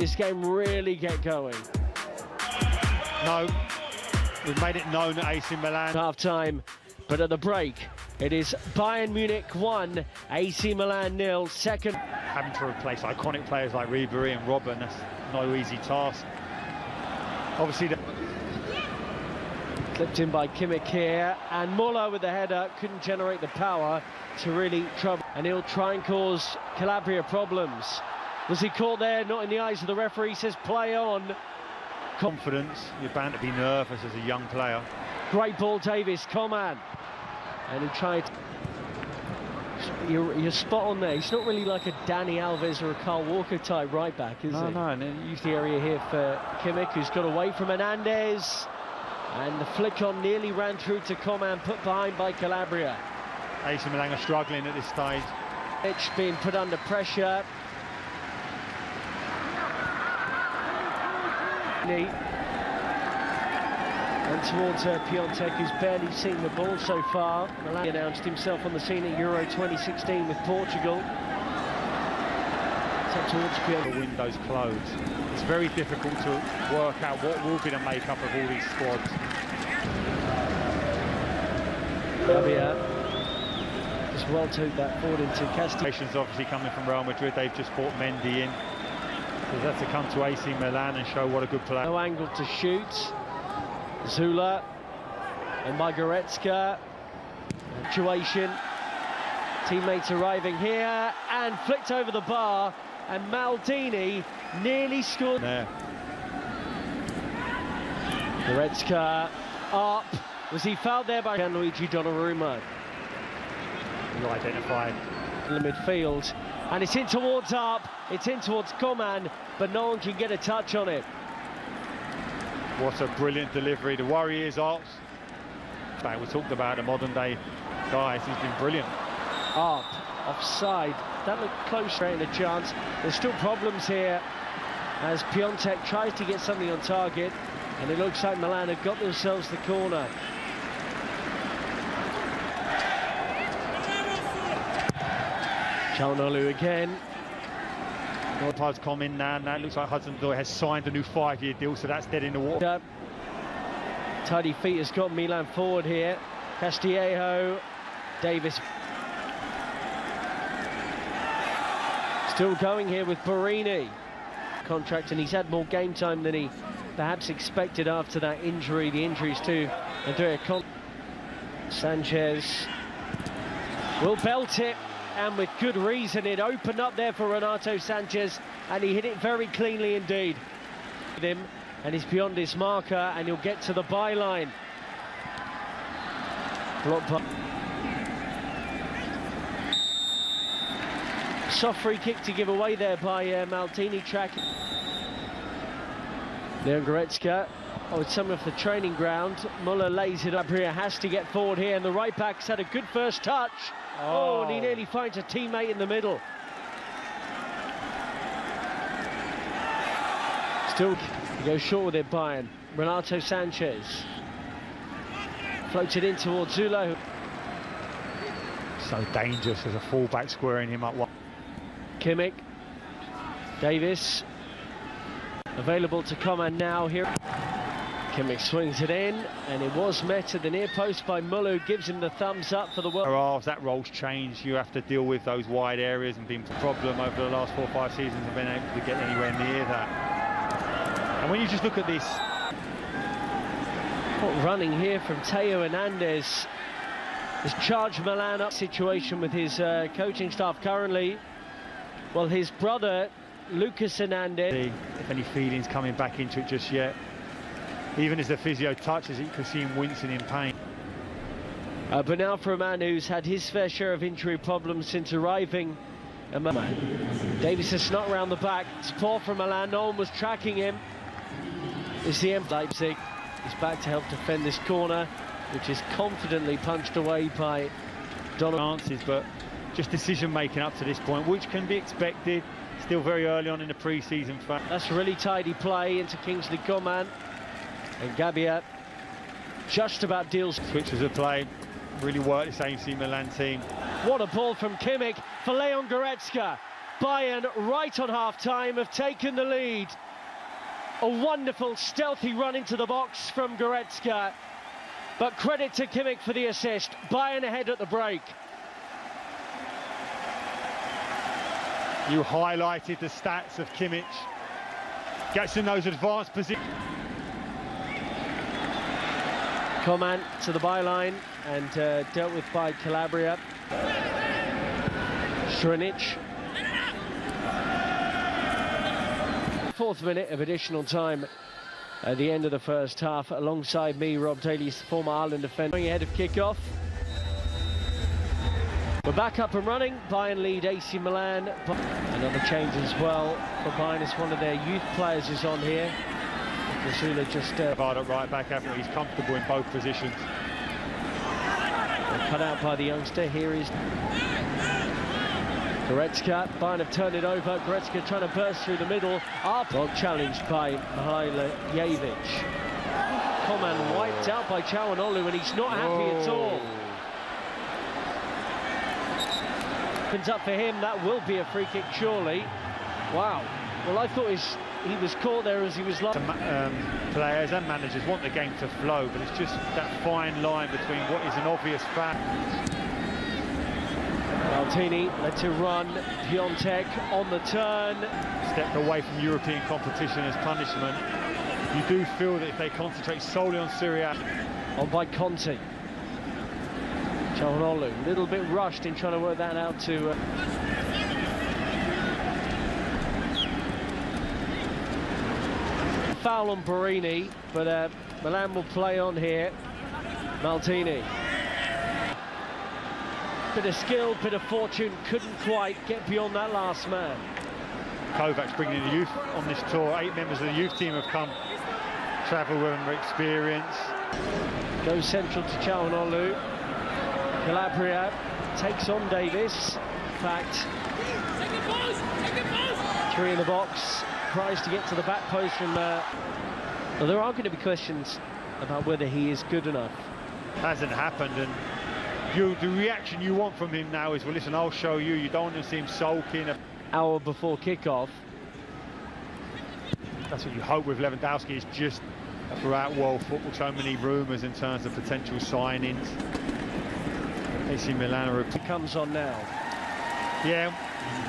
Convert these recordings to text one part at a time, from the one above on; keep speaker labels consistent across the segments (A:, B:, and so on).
A: this game really get going.
B: No, we've made it known at AC Milan.
A: Half time, but at the break, it is Bayern Munich 1, AC Milan 0. Second.
B: Having to replace iconic players like Ribery and Robben, that's no easy task. Obviously,
A: Clipped in by Kimmich here, and Muller with the header couldn't generate the power to really trouble, and he'll try and cause Calabria problems. Was he caught there? Not in the eyes of the referee. Says play on.
B: Confidence, you're bound to be nervous as a young player.
A: Great ball, Davis, Coman, and he tried. You're spot on there. He's not really like a Danny Alves or a Carl Walker type right back, is he?
B: No, and then
A: Use the area here for Kimmich, who's got away from Hernandez, and the flick on nearly ran through to Coman, put behind by Calabria.
B: AC Milan are struggling at this stage.
A: It's being put under pressure. And towards Piontek, who's barely seen the ball so far. Milan announced himself on the scene at Euro 2016 with Portugal. So towards Piontek.
B: The windows closed. It's very difficult to work out what will be the makeup of all these squads.
A: Javier just well took that forward into Castillo.
B: Obviously coming from Real Madrid, they've just brought Mendy in. So that's to come to AC Milan and show what a good player.
A: No angle to shoot. Zula and Goretzka. Situation. Teammates arriving here and flicked over the bar, and Maldini nearly scored.
B: There.
A: Goretzka up. Was he fouled there by Gianluigi Donnarumma?
B: You identified.
A: In the midfield, and it's in towards Arp. It's in towards Coman, but no one can get a touch on it.
B: What a brilliant delivery. The worry is Arps. We talked about the modern day guys. He's been brilliant.
A: Arp offside. That looked close, right, in a chance. There's still problems here as Piontek tries to get something on target, and it looks like Milan have got themselves the corner. Çalhanoğlu again.
B: Hud's come in now, and that looks like Hudson-Odoi has signed a new 5-year deal, so that's dead in the water.
A: Tidy feet has got Milan forward here. Castillejo, Davis. Still going here with Borini. Contract, and he's had more game time than he perhaps expected after that injury. The injuries to Andrea Sanchez will belt it, and with good reason. It opened up there for Renato Sanchez, and he hit it very cleanly indeed. With him, and he's beyond his marker, and he'll get to the byline. Blocked by. Soft free kick to give away there by Maldini. Track. Leon Goretzka. Oh, it's someone off the training ground. Muller lays it up here. Has to get forward here, and the right back's had a good first touch. Oh, and he nearly finds a teammate in the middle. Still he goes short with it, Bayern. Renato Sanchez. Floats it in towards Zula.
B: So dangerous as a fullback, squaring him up.
A: Kimmich. Davis. Available to Coman now here. Kimmich swings it in, and it was met at the near post by Muller, who gives him the thumbs up for the world.
B: As that role's changed, you have to deal with those wide areas, and been a problem over the last 4 or 5 seasons and been able to get anywhere near that. And when you just look at this,
A: running here from Teo Hernandez has charged Milan up situation with his coaching staff currently. Well, his brother Lucas Hernandez.
B: If any feelings coming back into it just yet. Even as the physio touches it, you can see him wincing in pain.
A: But now for a man who's had his fair share of injury problems since arriving. Davis has snuck round the back. It's poor from Milan. No one was tracking him. It's the end. Leipzig is back to help defend this corner, which is confidently punched away by Donald.
B: But just decision-making up to this point, which can be expected. Still very early on in the pre-season.
A: That's a really tidy play into Kingsley Coman. And Gabbia just about deals.
B: Switches of play, really worked this AC Milan team.
A: What a ball from Kimmich for Leon Goretzka. Bayern, right on half-time, have taken the lead. A wonderful, stealthy run into the box from Goretzka. But credit to Kimmich for the assist. Bayern ahead at the break.
B: You highlighted the stats of Kimmich. Gets in those advanced positions.
A: Coman to the byline and dealt with by Calabria. Strinic. 4th minute of additional time at the end of the first half. Alongside me, Rob Daly's former Ireland defender, ahead of kick-off. We're back up and running. Bayern lead AC Milan. Another change as well for Bayern. It's one of their youth players is on here. Zula just
B: hard at right back after he's comfortable in both positions.
A: Cut out by the youngster. Here is Goretzka. Bayern have turned it over. Goretzka trying to burst through the middle. Well challenged by Mihailjevic. Coman wiped out by Çalhanoğlu, and he's not happy at all. Opens up for him. That will be a free kick, surely. Wow. Well, I thought he was caught there as he was like.
B: Players and managers want the game to flow, but it's just that fine line between what is an obvious fact.
A: Maldini lets it run. Piontek on the turn.
B: Stepped away from European competition as punishment. You do feel that if they concentrate solely on Serie A.
A: On by Conte. Çalhanoğlu, a little bit rushed in trying to work that out to... Foul on Borini, but Milan will play on here. Maldini. Bit of skill, bit of fortune, couldn't quite get beyond that last man.
B: Kovac's bringing in the youth on this tour. 8 members of the youth team have come, travel with them, experience.
A: Goes central to Çalhanoğlu. Calabria takes on Davis. In fact, 3 in the box. Tries to get to the back post from well, there are going to be questions about whether he is good enough.
B: Hasn't happened, and the reaction you want from him now is, well, listen, I'll show you. You don't want to see him sulking.
A: Hour before kick-off.
B: That's what you hope with Lewandowski. It's just throughout world football, so many rumours in terms of potential signings. AC Milan
A: comes on now.
B: Yeah,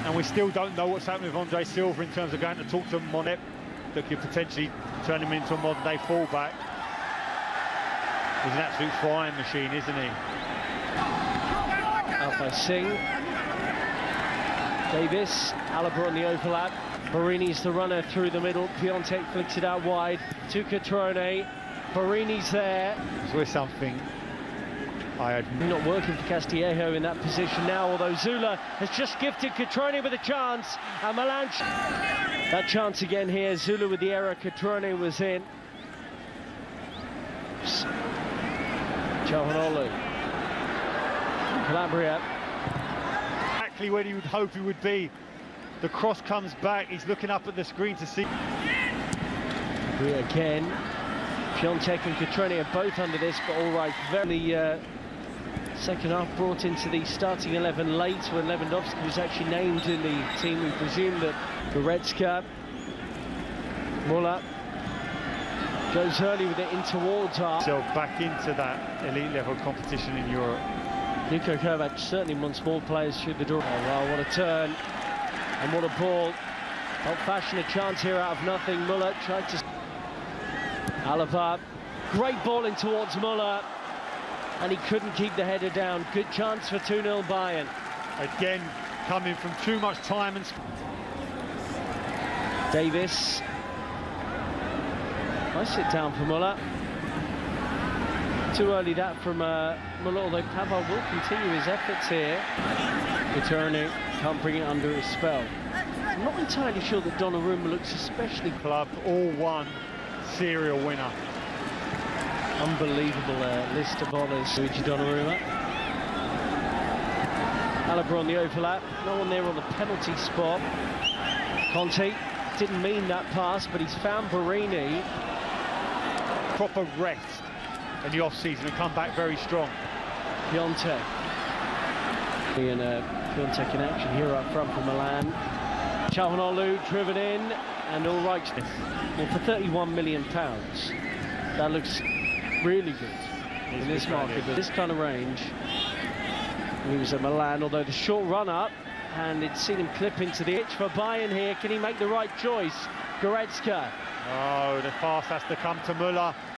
B: and we still don't know what's happening with Andre Silva in terms of going to talk to Monet, that could potentially turn him into a modern-day fullback. He's an absolute flying machine, isn't he?
A: Out by Singh. Davis, Alaba on the overlap. Borini's the runner through the middle. Piontek flicks it out wide to Cutrone. Borini's there.
B: So it's something I had
A: not working for Castillejo in that position now, although Zula has just gifted Cutrone with a chance, and Milan that chance again here. Zula with the error, Cutrone was in. Çalhanoğlu. Calabria.
B: Exactly where you would hope he would be. The cross comes back, he's looking up at the screen to see.
A: Again, Piontek and Cutrone are both under this, but all right, very second half brought into the starting 11 late when Lewandowski was actually named in the team. We presume that Goretzka, Muller goes early with it in towards our...
B: So back into that elite level competition in Europe.
A: Niko Kovac certainly wants more players through the door. Oh wow, what a turn and what a ball. Old-fashioned, a chance here out of nothing. Muller tried to... Alaba, great ball in towards Muller, and he couldn't keep the header down. Good chance for 2-0 Bayern.
B: Again, coming from too much time and...
A: Davis. Nice sit down for Muller. Too early that from Muller, although Pavard will continue his efforts here. Cutrone can't bring it under his spell. I'm not entirely sure that Donnarumma looks especially...
B: Club, all one serial winner.
A: Unbelievable list of honours. Luigi Donnarumma. Alaba on the overlap. No one there on the penalty spot. Conte didn't mean that pass, but he's found Borini.
B: Proper rest in the off-season and come back very strong.
A: Piontek. And Piontek in action here up front for Milan. Çalhanoğlu driven in, and all right. Well, for £31 million, that looks really good in this market. But this kind of range, he was at Milan, although the short run up, and it's seen him clip into the itch for Bayern here. Can he make the right choice? Goretzka.
B: Oh, the pass has to come to Müller.